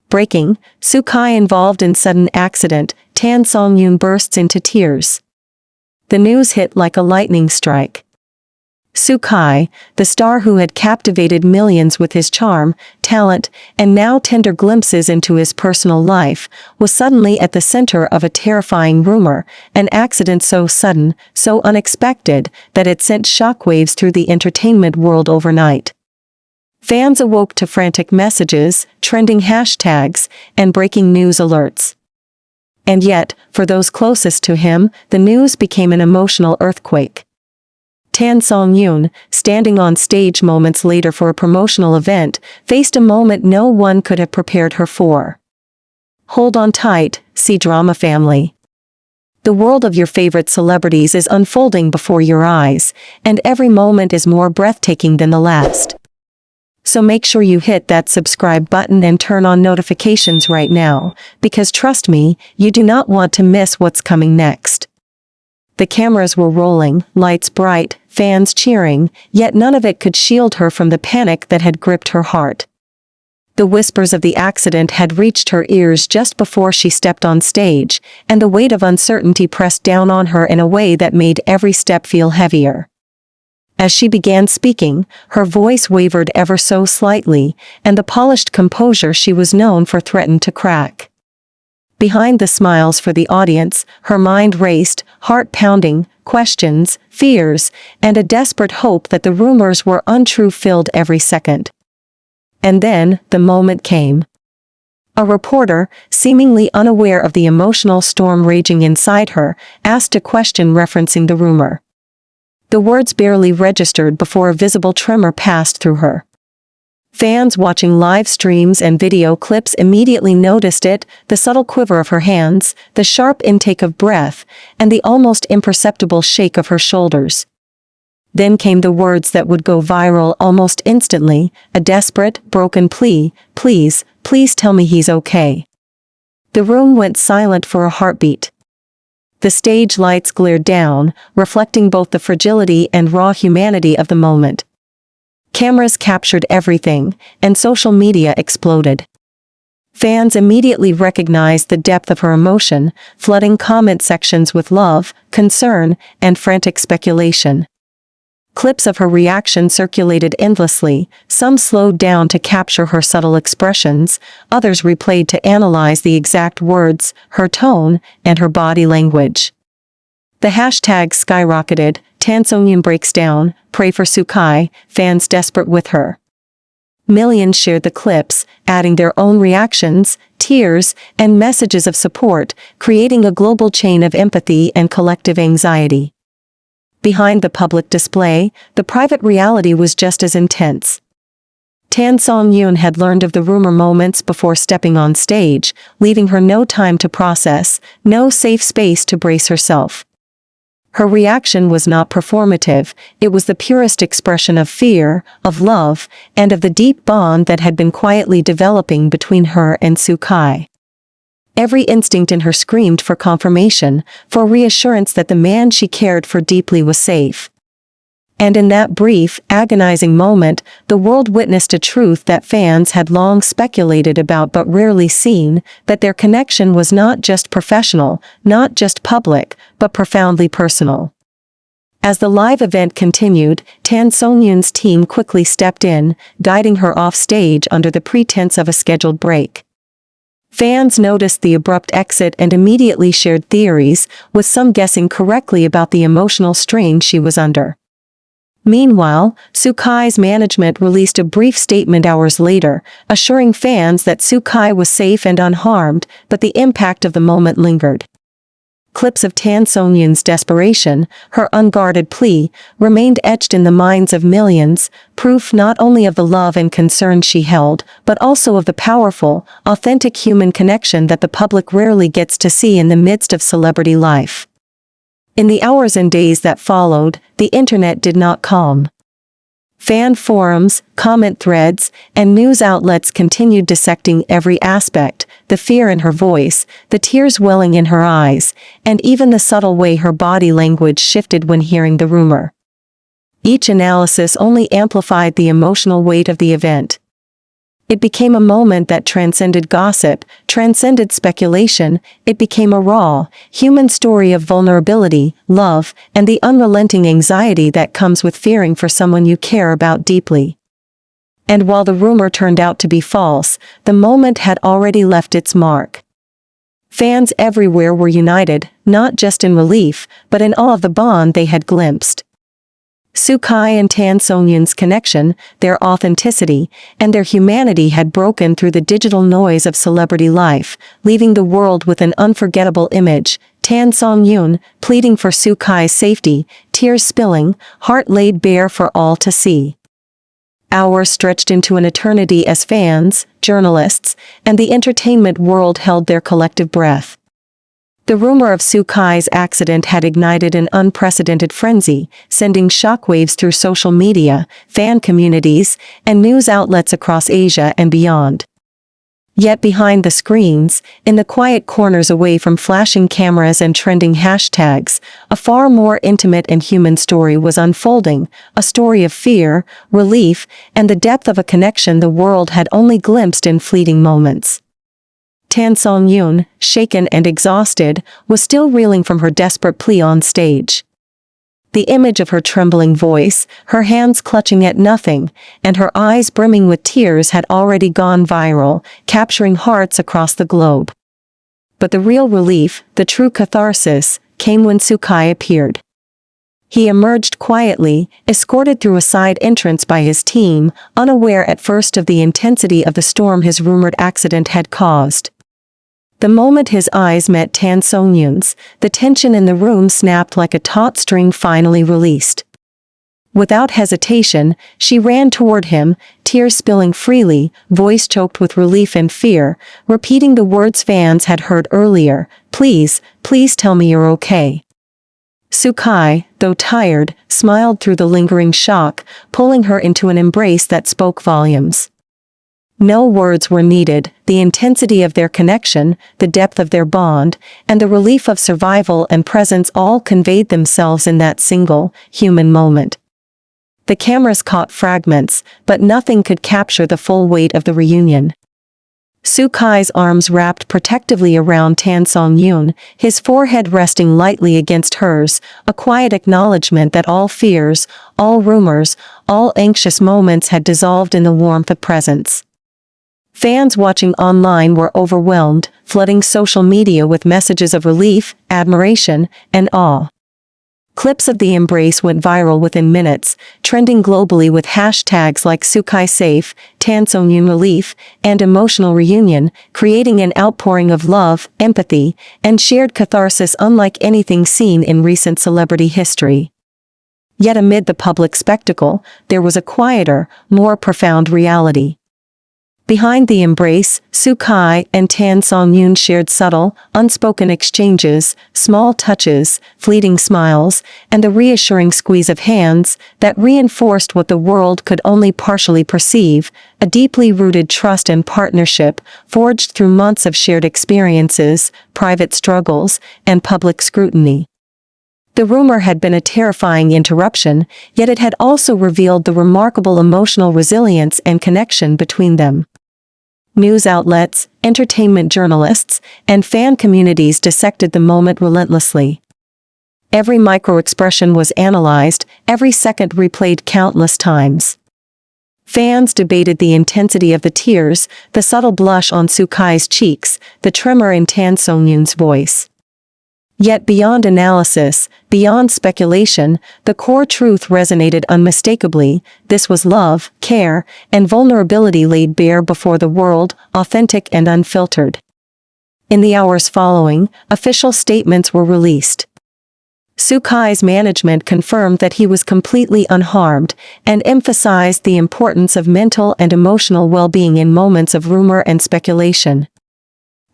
Breaking, Sukai involved in sudden accident, Tan Songyun bursts into tears. The news hit like a lightning strike. Sukai, the star who had captivated millions with his charm, talent, and now tender glimpses into his personal life, was suddenly at the center of a terrifying rumor, an accident so sudden, so unexpected, that it sent shockwaves through the entertainment world overnight. Fans awoke to frantic messages, trending hashtags, and breaking news alerts. And yet, for those closest to him, the news became an emotional earthquake. Tan Songyun, standing on stage moments later for a promotional event, faced a moment no one could have prepared her for. Hold on tight, C-drama family. The world of your favorite celebrities is unfolding before your eyes, and every moment is more breathtaking than the last. So make sure you hit that subscribe button and turn on notifications right now, because trust me, you do not want to miss what's coming next. The cameras were rolling, lights bright, fans cheering, yet none of it could shield her from the panic that had gripped her heart. The whispers of the accident had reached her ears just before she stepped on stage, and the weight of uncertainty pressed down on her in a way that made every step feel heavier. As she began speaking, her voice wavered ever so slightly, and the polished composure she was known for threatened to crack. Behind the smiles for the audience, her mind raced, heart pounding, questions, fears, and a desperate hope that the rumors were untrue filled every second. And then, the moment came. A reporter, seemingly unaware of the emotional storm raging inside her, asked a question referencing the rumor. The words barely registered before a visible tremor passed through her. Fans watching live streams and video clips immediately noticed it, the subtle quiver of her hands, the sharp intake of breath, and the almost imperceptible shake of her shoulders. Then came the words that would go viral almost instantly, a desperate, broken plea, "Please, please tell me he's okay." The room went silent for a heartbeat. The stage lights glared down, reflecting both the fragility and raw humanity of the moment. Cameras captured everything, and social media exploded. Fans immediately recognized the depth of her emotion, flooding comment sections with love, concern, and frantic speculation. Clips of her reaction circulated endlessly, some slowed down to capture her subtle expressions, others replayed to analyze the exact words, her tone, and her body language. The hashtag skyrocketed, Tan Songyun breaks down, pray for Sukai, fans desperate with her. Millions shared the clips, adding their own reactions, tears, and messages of support, creating a global chain of empathy and collective anxiety. Behind the public display, the private reality was just as intense. Tan Songyun had learned of the rumor moments before stepping on stage, leaving her no time to process, no safe space to brace herself. Her reaction was not performative, it was the purest expression of fear, of love, and of the deep bond that had been quietly developing between her and Sukai. Every instinct in her screamed for confirmation, for reassurance that the man she cared for deeply was safe. And in that brief, agonizing moment, the world witnessed a truth that fans had long speculated about but rarely seen, that their connection was not just professional, not just public, but profoundly personal. As the live event continued, Tan Songyun's team quickly stepped in, guiding her off stage under the pretense of a scheduled break. Fans noticed the abrupt exit and immediately shared theories, with some guessing correctly about the emotional strain she was under. Meanwhile, Sukai's management released a brief statement hours later, assuring fans that Sukai was safe and unharmed, but the impact of the moment lingered. Clips of Tan Songyun's desperation, her unguarded plea, remained etched in the minds of millions, proof not only of the love and concern she held, but also of the powerful, authentic human connection that the public rarely gets to see in the midst of celebrity life. In the hours and days that followed, the internet did not calm. Fan forums, comment threads, and news outlets continued dissecting every aspect, the fear in her voice, the tears welling in her eyes, and even the subtle way her body language shifted when hearing the rumor. Each analysis only amplified the emotional weight of the event. It became a moment that transcended gossip, transcended speculation. It became a raw, human story of vulnerability, love, and the unrelenting anxiety that comes with fearing for someone you care about deeply. And while the rumor turned out to be false, the moment had already left its mark. Fans everywhere were united, not just in relief, but in awe of the bond they had glimpsed. Sukai and Tan Songyun's connection, their authenticity, and their humanity had broken through the digital noise of celebrity life, leaving the world with an unforgettable image. Tan Songyun, pleading for Sukai's safety, tears spilling, heart laid bare for all to see. Hours stretched into an eternity as fans, journalists, and the entertainment world held their collective breath. The rumor of Sukai's accident had ignited an unprecedented frenzy, sending shockwaves through social media, fan communities, and news outlets across Asia and beyond. Yet behind the screens, in the quiet corners away from flashing cameras and trending hashtags, a far more intimate and human story was unfolding, a story of fear, relief, and the depth of a connection the world had only glimpsed in fleeting moments. Tan Songyun, shaken and exhausted, was still reeling from her desperate plea on stage. The image of her trembling voice, her hands clutching at nothing, and her eyes brimming with tears had already gone viral, capturing hearts across the globe. But the real relief, the true catharsis, came when Sukai appeared. He emerged quietly, escorted through a side entrance by his team, unaware at first of the intensity of the storm his rumored accident had caused. The moment his eyes met Tan Songyun's, the tension in the room snapped like a taut string finally released. Without hesitation, she ran toward him, tears spilling freely, voice choked with relief and fear, repeating the words fans had heard earlier, "Please, please tell me you're okay." Sukai, though tired, smiled through the lingering shock, pulling her into an embrace that spoke volumes. No words were needed, the intensity of their connection, the depth of their bond, and the relief of survival and presence all conveyed themselves in that single, human moment. The cameras caught fragments, but nothing could capture the full weight of the reunion. Sukai's arms wrapped protectively around Tan Songyun, his forehead resting lightly against hers, a quiet acknowledgement that all fears, all rumors, all anxious moments had dissolved in the warmth of presence. Fans watching online were overwhelmed, flooding social media with messages of relief, admiration, and awe. Clips of the embrace went viral within minutes, trending globally with hashtags like Sukai Safe, Tan Songyun Relief, and Emotional Reunion, creating an outpouring of love, empathy, and shared catharsis unlike anything seen in recent celebrity history. Yet amid the public spectacle, there was a quieter, more profound reality. Behind the embrace, Sukai and Tan Songyun shared subtle, unspoken exchanges, small touches, fleeting smiles, and the reassuring squeeze of hands that reinforced what the world could only partially perceive, a deeply rooted trust and partnership forged through months of shared experiences, private struggles, and public scrutiny. The rumor had been a terrifying interruption, yet it had also revealed the remarkable emotional resilience and connection between them. News outlets, entertainment journalists, and fan communities dissected the moment relentlessly. Every micro-expression was analyzed, every second replayed countless times. Fans debated the intensity of the tears, the subtle blush on Sukai's cheeks, the tremor in Tan Songyun's voice. Yet beyond analysis, beyond speculation, the core truth resonated unmistakably. This was love, care, and vulnerability laid bare before the world, authentic and unfiltered. In the hours following, official statements were released. Sukai's management confirmed that he was completely unharmed and emphasized the importance of mental and emotional well-being in moments of rumor and speculation.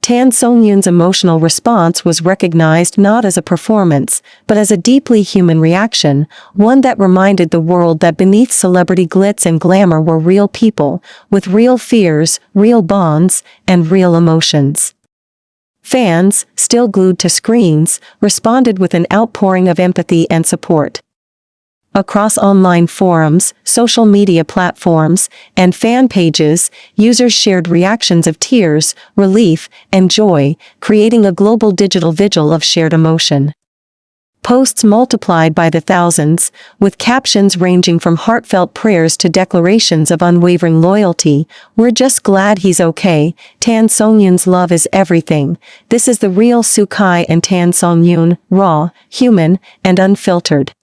Tan Songyun's emotional response was recognized not as a performance, but as a deeply human reaction, one that reminded the world that beneath celebrity glitz and glamour were real people, with real fears, real bonds, and real emotions. Fans, still glued to screens, responded with an outpouring of empathy and support. Across online forums, social media platforms, and fan pages, users shared reactions of tears, relief, and joy, creating a global digital vigil of shared emotion. Posts multiplied by the thousands, with captions ranging from heartfelt prayers to declarations of unwavering loyalty. "We're just glad he's okay. Tan Songyun's love is everything. This is the real Sukai and Tan Songyun, raw, human, and unfiltered."